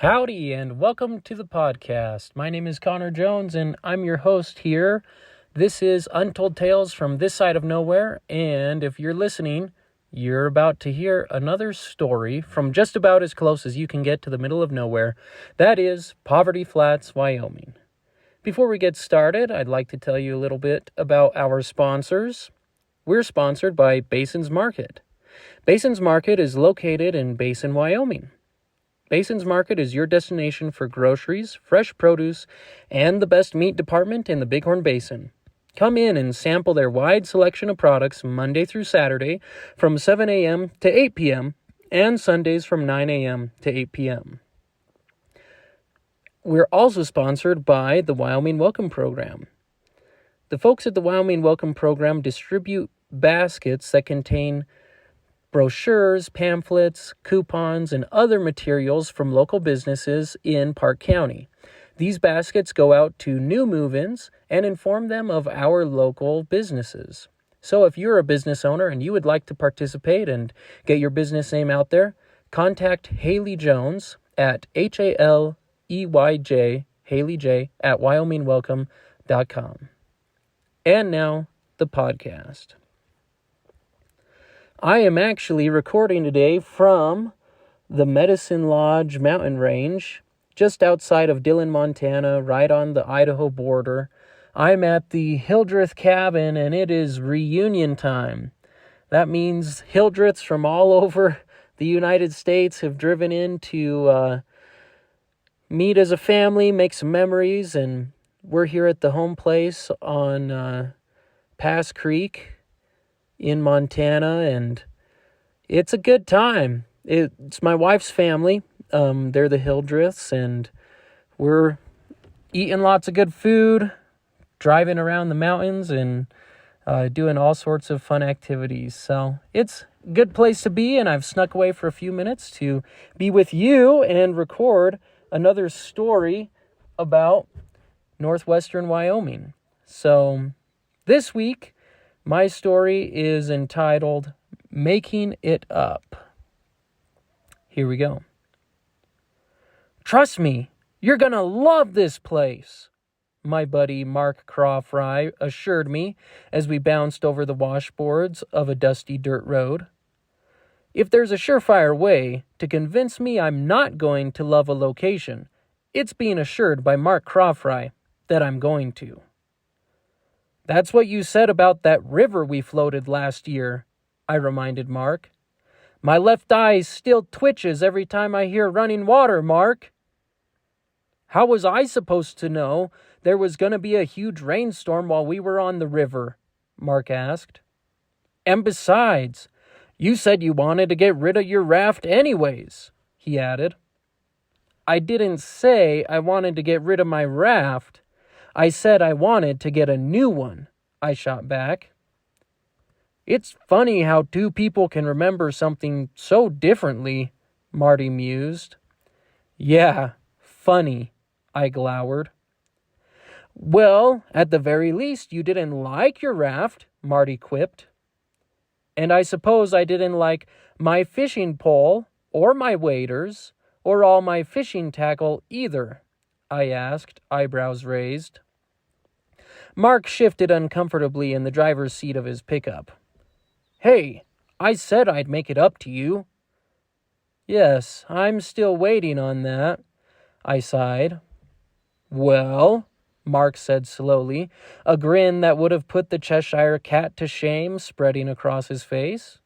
Howdy, and welcome to the podcast. My name is Connor Jones, and I'm your host here. This is Untold Tales from this side of nowhere, and if you're listening, you're about to hear another story from just about as close as you can get to the middle of nowhere. That is Poverty Flats, Wyoming. Before we get started, I'd like to tell you a little bit about our sponsors. We're sponsored by Basins Market. Basins Market is located in Basin, Wyoming. Basins Market is your destination for groceries, fresh produce, and the best meat department in the Bighorn Basin. Come in and sample their wide selection of products Monday through Saturday from 7 a.m. to 8 p.m. and Sundays from 9 a.m. to 8 p.m. We're also sponsored by the Wyoming Welcome Program. The folks at the Wyoming Welcome Program distribute baskets that contain brochures, pamphlets, coupons, and other materials from local businesses in Park County. These baskets go out to new move-ins and inform them of our local businesses. So if you're a business owner and you would like to participate and get your business name out there, contact Haley Jones at HALEYJ, Haley J, at WyomingWelcome.com. And now, the podcast. I am actually recording today from the Medicine Lodge mountain range, just outside of Dillon, Montana, right on the Idaho border. I'm at the Hildreth cabin, and it is reunion time. That means Hildreths from all over the United States have driven in to meet as a family, make some memories, and we're here at the home place on Pass Creek in Montana, and it's a good time. It's my wife's family. They're the Hildreths, and we're eating lots of good food, driving around the mountains, and doing all sorts of fun activities. So it's a good place to be, and I've snuck away for a few minutes to be with you and record another story about northwestern Wyoming. So this week, my story is entitled Making It Up. Here we go. Trust me, you're gonna love this place, my buddy Mark Crawfry assured me as we bounced over the washboards of a dusty dirt road. If there's a surefire way to convince me I'm not going to love a location, it's being assured by Mark Crawfry that I'm going to. That's what you said about that river we floated last year, I reminded Mark. My left eye still twitches every time I hear running water, Mark. How was I supposed to know there was going to be a huge rainstorm while we were on the river? Mark asked. And besides, you said you wanted to get rid of your raft anyways, he added. I didn't say I wanted to get rid of my raft. I said I wanted to get a new one, I shot back. It's funny how two people can remember something so differently, Marty mused. Yeah, funny, I glowered. Well, at the very least, you didn't like your raft, Marty quipped. And I suppose I didn't like my fishing pole, or my waders, or all my fishing tackle either, I asked, eyebrows raised. Mark shifted uncomfortably in the driver's seat of his pickup. Hey, I said I'd make it up to you. Yes, I'm still waiting on that, I sighed. Well, Mark said slowly, a grin that would have put the Cheshire cat to shame spreading across his face.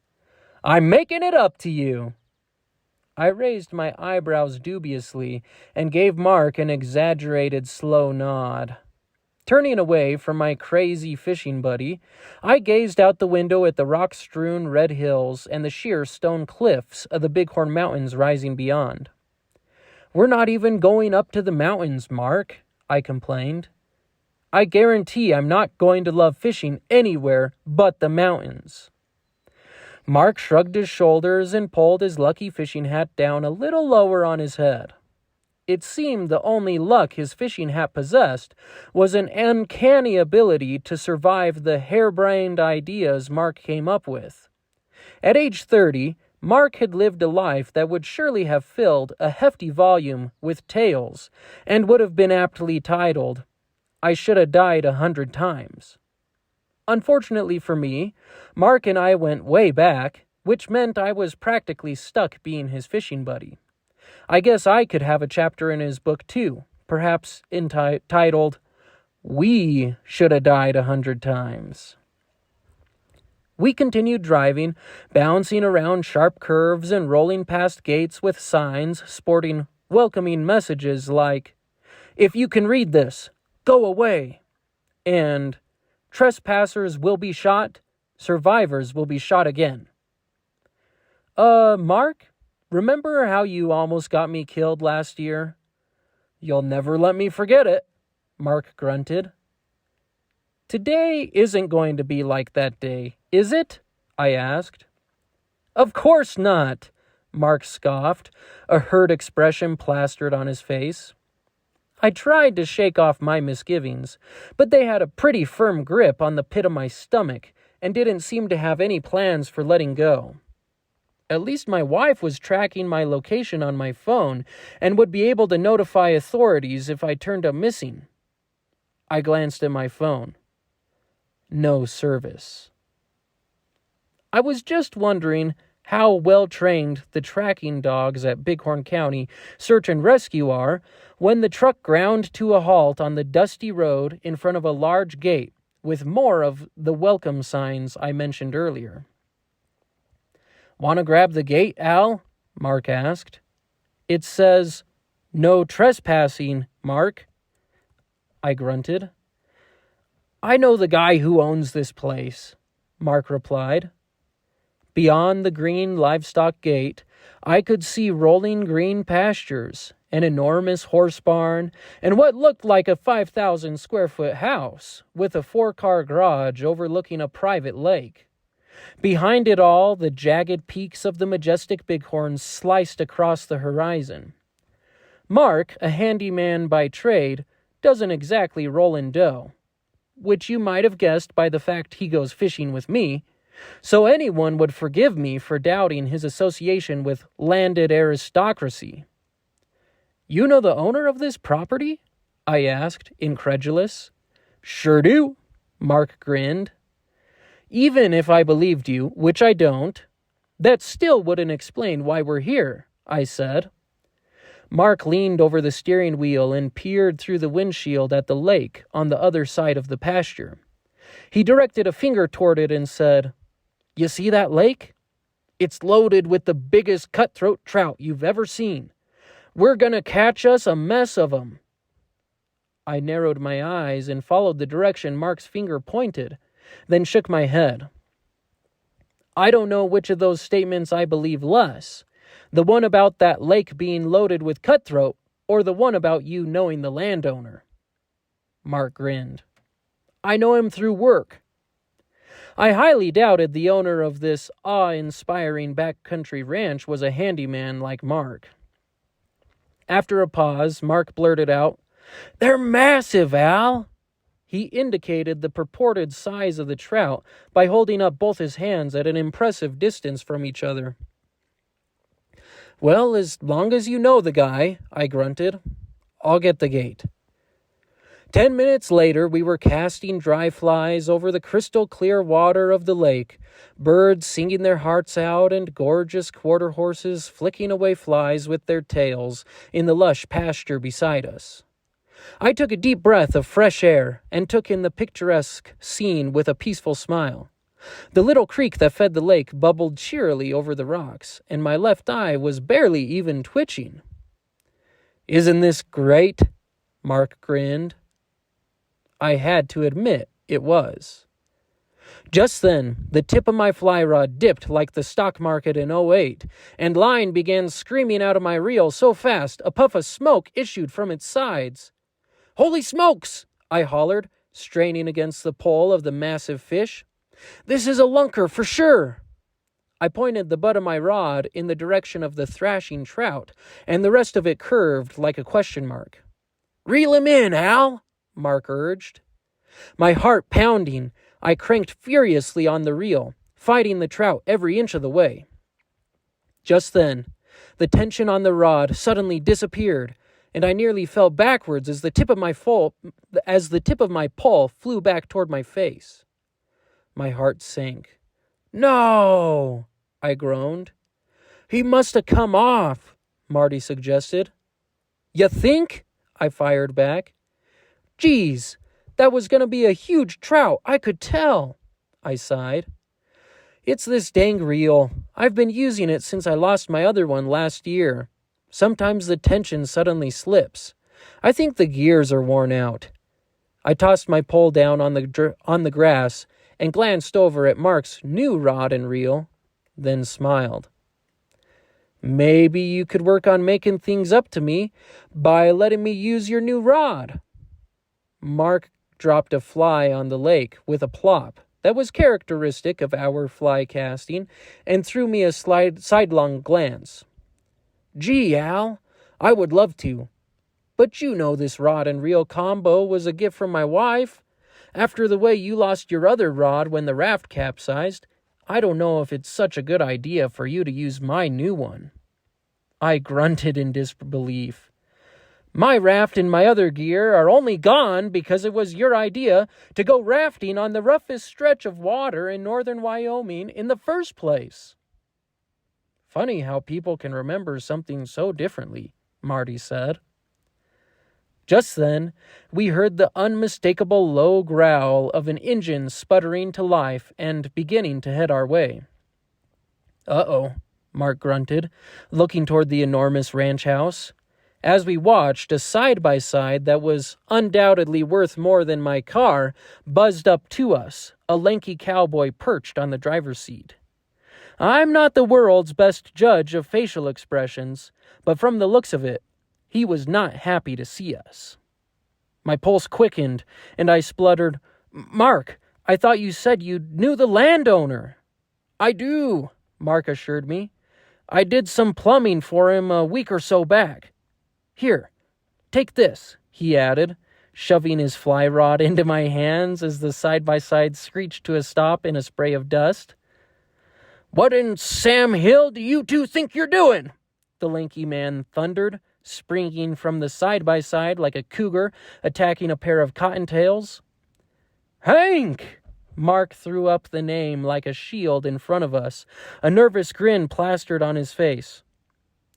I'm making it up to you. I raised my eyebrows dubiously and gave Mark an exaggerated slow nod. Turning away from my crazy fishing buddy, I gazed out the window at the rock-strewn red hills and the sheer stone cliffs of the Bighorn Mountains rising beyond. We're not even going up to the mountains, Mark, I complained. I guarantee I'm not going to love fishing anywhere but the mountains. Mark shrugged his shoulders and pulled his lucky fishing hat down a little lower on his head. It seemed the only luck his fishing hat possessed was an uncanny ability to survive the harebrained ideas Mark came up with. At age 30, Mark had lived a life that would surely have filled a hefty volume with tales, and would have been aptly titled, "I Should Have Died 100 Times." Unfortunately for me, Mark and I went way back, which meant I was practically stuck being his fishing buddy. I guess I could have a chapter in his book too, perhaps titled, "We Should Have Died 100 Times." We continued driving, bouncing around sharp curves and rolling past gates with signs sporting welcoming messages like, "If you can read this, go away," and "Trespassers will be shot, survivors will be shot again." Mark, remember how you almost got me killed last year?" "You'll never let me forget it," Mark grunted. "Today isn't going to be like that day, is it?" I asked. "Of course not," Mark scoffed, a hurt expression plastered on his face. I tried to shake off my misgivings, but they had a pretty firm grip on the pit of my stomach and didn't seem to have any plans for letting go. At least my wife was tracking my location on my phone and would be able to notify authorities if I turned up missing. I glanced at my phone. No service. I was just wondering how well-trained the tracking dogs at Bighorn County Search and Rescue are when the truck ground to a halt on the dusty road in front of a large gate with more of the welcome signs I mentioned earlier. "Want to grab the gate, Al?" Mark asked. "It says, 'No trespassing,' Mark." I grunted. "I know the guy who owns this place," Mark replied. Beyond the green livestock gate, I could see rolling green pastures, an enormous horse barn, and what looked like a 5,000 square foot house with a 4-car garage overlooking a private lake. Behind it all, the jagged peaks of the majestic Bighorns sliced across the horizon. Mark, a handyman by trade, doesn't exactly roll in dough, which you might have guessed by the fact he goes fishing with me, so anyone would forgive me for doubting his association with landed aristocracy. "You know the owner of this property?" I asked, incredulous. "Sure do," Mark grinned. "Even if I believed you, which I don't, that still wouldn't explain why we're here," I said. Mark leaned over the steering wheel and peered through the windshield at the lake on the other side of the pasture. He directed a finger toward it and said, "You see that lake? It's loaded with the biggest cutthroat trout you've ever seen. We're gonna catch us a mess of 'em." I narrowed my eyes and followed the direction Mark's finger pointed, then shook my head. I don't know which of those statements I believe less, the one about that lake being loaded with cutthroat, or the one about you knowing the landowner. Mark grinned. "I know him through work." I highly doubted the owner of this awe-inspiring backcountry ranch was a handyman like Mark. After a pause, Mark blurted out, "They're massive, Al!" He indicated the purported size of the trout by holding up both his hands at an impressive distance from each other. "Well, as long as you know the guy," I grunted. "I'll get the gate." 10 minutes later, we were casting dry flies over the crystal-clear water of the lake, birds singing their hearts out and gorgeous quarter horses flicking away flies with their tails in the lush pasture beside us. I took a deep breath of fresh air and took in the picturesque scene with a peaceful smile. The little creek that fed the lake bubbled cheerily over the rocks, and my left eye was barely even twitching. "Isn't this great?" Mark grinned. I had to admit it was. Just then, the tip of my fly rod dipped like the stock market in '08, and line began screaming out of my reel so fast a puff of smoke issued from its sides. "Holy smokes!" I hollered, straining against the pole of the massive fish. "This is a lunker for sure." I pointed the butt of my rod in the direction of the thrashing trout, and the rest of it curved like a question mark. "Reel him in, Al," Mark urged. My heart pounding, I cranked furiously on the reel, fighting the trout every inch of the way. Just then, the tension on the rod suddenly disappeared, and I nearly fell backwards as the tip of my pole flew back toward my face. My heart sank. "No!" I groaned. "He must have come off," Marty suggested. "You think?" I fired back. "Geez, that was going to be a huge trout, I could tell," I sighed. "It's this dang reel. I've been using it since I lost my other one last year. Sometimes the tension suddenly slips. I think the gears are worn out." I tossed my pole down on the grass and glanced over at Mark's new rod and reel, then smiled. "Maybe you could work on making things up to me by letting me use your new rod." Mark dropped a fly on the lake with a plop that was characteristic of our fly casting and threw me a sidelong glance. "Gee, Al, I would love to. But you know this rod and reel combo was a gift from my wife. After the way you lost your other rod when the raft capsized, I don't know if it's such a good idea for you to use my new one." I grunted in disbelief. "My raft and my other gear are only gone because it was your idea to go rafting on the roughest stretch of water in northern Wyoming in the first place." "Funny how people can remember something so differently," Marty said. Just then, we heard the unmistakable low growl of an engine sputtering to life and beginning to head our way. "Uh-oh," Mark grunted, looking toward the enormous ranch house. As we watched, a side-by-side that was undoubtedly worth more than my car buzzed up to us, a lanky cowboy perched on the driver's seat. I'm not the world's best judge of facial expressions, but from the looks of it, he was not happy to see us. My pulse quickened, and I spluttered, "Mark, I thought you said you knew the landowner." "I do," Mark assured me. "I did some plumbing for him a week or so back. Here, take this," he added, shoving his fly rod into my hands as the side-by-side screeched to a stop in a spray of dust. "What in Sam Hill do you two think you're doing?" the lanky man thundered, springing from the side-by-side like a cougar attacking a pair of cottontails. "Hank!" Mark threw up the name like a shield in front of us, a nervous grin plastered on his face.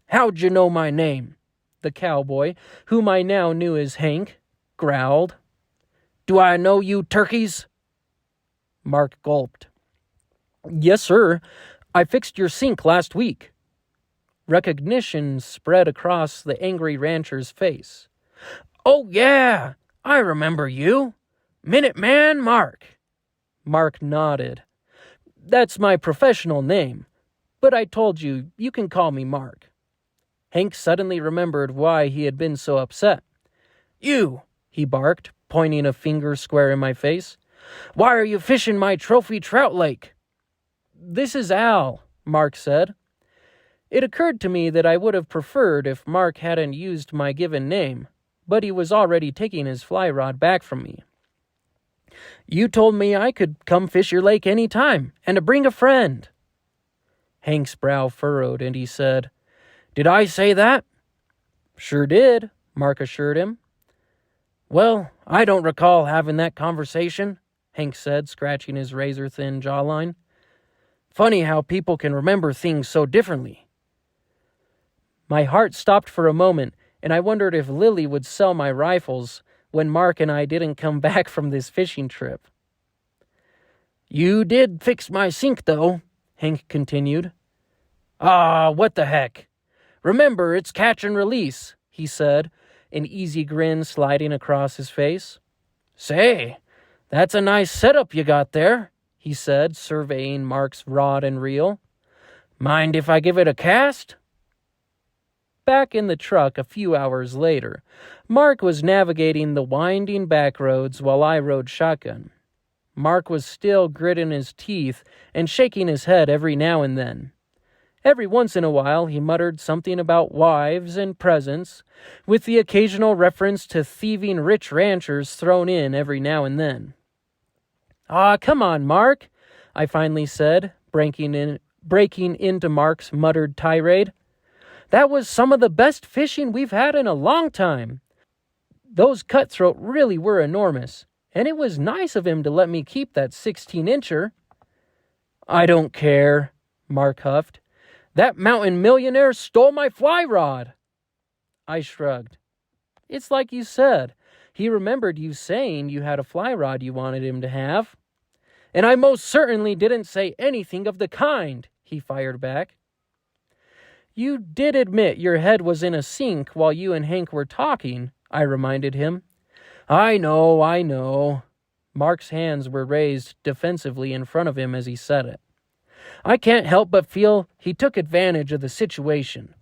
"How'd you know my name?" the cowboy, whom I now knew as Hank, growled. "Do I know you turkeys?" Mark gulped. "Yes, sir. I fixed your sink last week." Recognition spread across the angry rancher's face. "Oh, yeah, I remember you. Minuteman Mark." Mark nodded. "That's my professional name, but I told you, you can call me Mark." Hank suddenly remembered why he had been so upset. "You," he barked, pointing a finger square in my face. "Why are you fishing my trophy trout lake?" "This is Al," Mark said. It occurred to me that I would have preferred if Mark hadn't used my given name, but he was already taking his fly rod back from me. "You told me I could come fish your lake any time, and to bring a friend." Hank's brow furrowed, and he said, "Did I say that?" "Sure did," Mark assured him. "Well, I don't recall having that conversation," Hank said, scratching his razor-thin jawline. "Funny how people can remember things so differently." My heart stopped for a moment, and I wondered if Lily would sell my rifles when Mark and I didn't come back from this fishing trip. "You did fix my sink, though," Hank continued. "Ah, what the heck. Remember, it's catch and release," he said, an easy grin sliding across his face. "Say, that's a nice setup you got there," he said, surveying Mark's rod and reel. "Mind if I give it a cast?" Back in the truck a few hours later, Mark was navigating the winding back roads while I rode shotgun. Mark was still gritting his teeth and shaking his head every now and then. Every once in a while he muttered something about wives and presents, with the occasional reference to thieving rich ranchers thrown in every now and then. "Aw, come on, Mark," I finally said, breaking breaking into Mark's muttered tirade. "That was some of the best fishing we've had in a long time. Those cutthroat really were enormous, and it was nice of him to let me keep that 16-incher. "I don't care," Mark huffed. "That mountain millionaire stole my fly rod." I shrugged. "It's like you said. He remembered you saying you had a fly rod you wanted him to have." "And I most certainly didn't say anything of the kind," he fired back. "You did admit your head was in a sink while you and Hank were talking," I reminded him. I know. Mark's hands were raised defensively in front of him as he said it. "I can't help but feel he took advantage of the situation."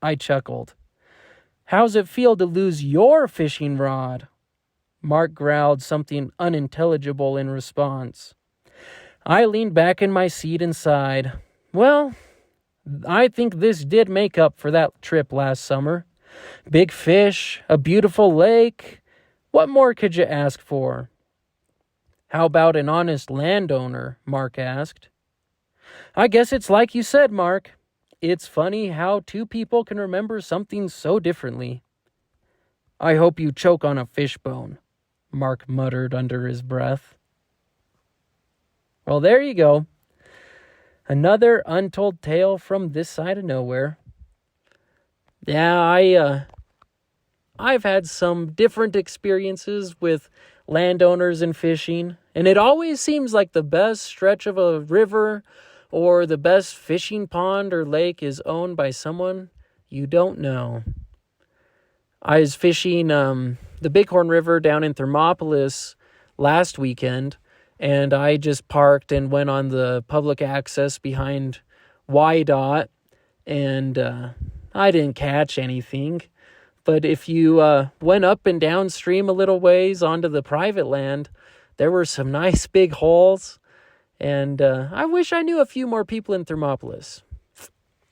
I chuckled. "How's it feel to lose your fishing rod?" Mark growled something unintelligible in response. I leaned back in my seat and sighed. Well, I think this did make up for that trip last summer. Big fish, a beautiful lake. What more could you ask for? "How about an honest landowner?" Mark asked. "I guess it's like you said, Mark. It's funny how two people can remember something so differently." "I hope you choke on a fishbone," Mark muttered under his breath. Well, there you go. Another untold tale from this side of nowhere. Yeah, I've had some different experiences with landowners and fishing, and it always seems like the best stretch of a river or the best fishing pond or lake is owned by someone you don't know. I was fishing the Bighorn River down in Thermopolis last weekend, and I just parked and went on the public access behind YDOT, and I didn't catch anything. But if you went up and downstream a little ways onto the private land, there were some nice big holes. And I wish I knew a few more people in Thermopolis.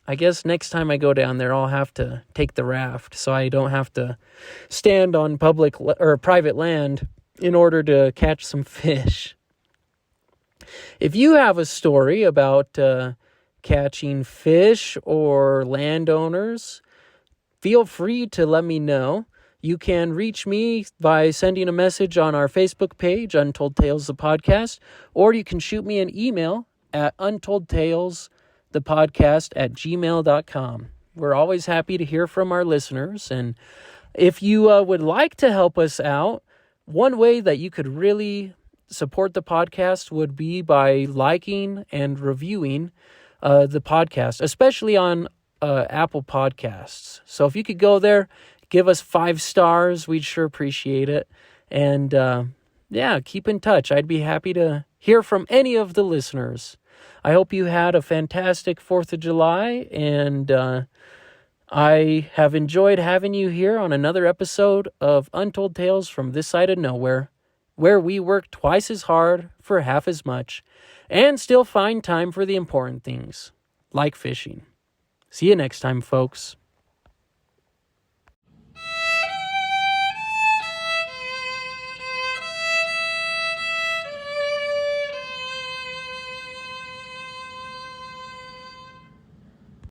I guess next time I go down there, I'll have to take the raft so I don't have to stand on public or private land in order to catch some fish. If you have a story about catching fish or landowners, feel free to let me know. You can reach me by sending a message on our Facebook page, Untold Tales, the podcast, or you can shoot me an email at untoldtalesthepodcast@gmail.com. We're always happy to hear from our listeners, and if you would like to help us out, one way that you could really support the podcast would be by liking and reviewing the podcast, especially on Apple Podcasts. So if you could go there, give us 5 stars, we'd sure appreciate it. And keep in touch. I'd be happy to hear from any of the listeners. I hope you had a fantastic 4th of July, and I have enjoyed having you here on another episode of Untold Tales from This Side of Nowhere, where we work twice as hard for half as much and still find time for the important things, like fishing. See you next time, folks.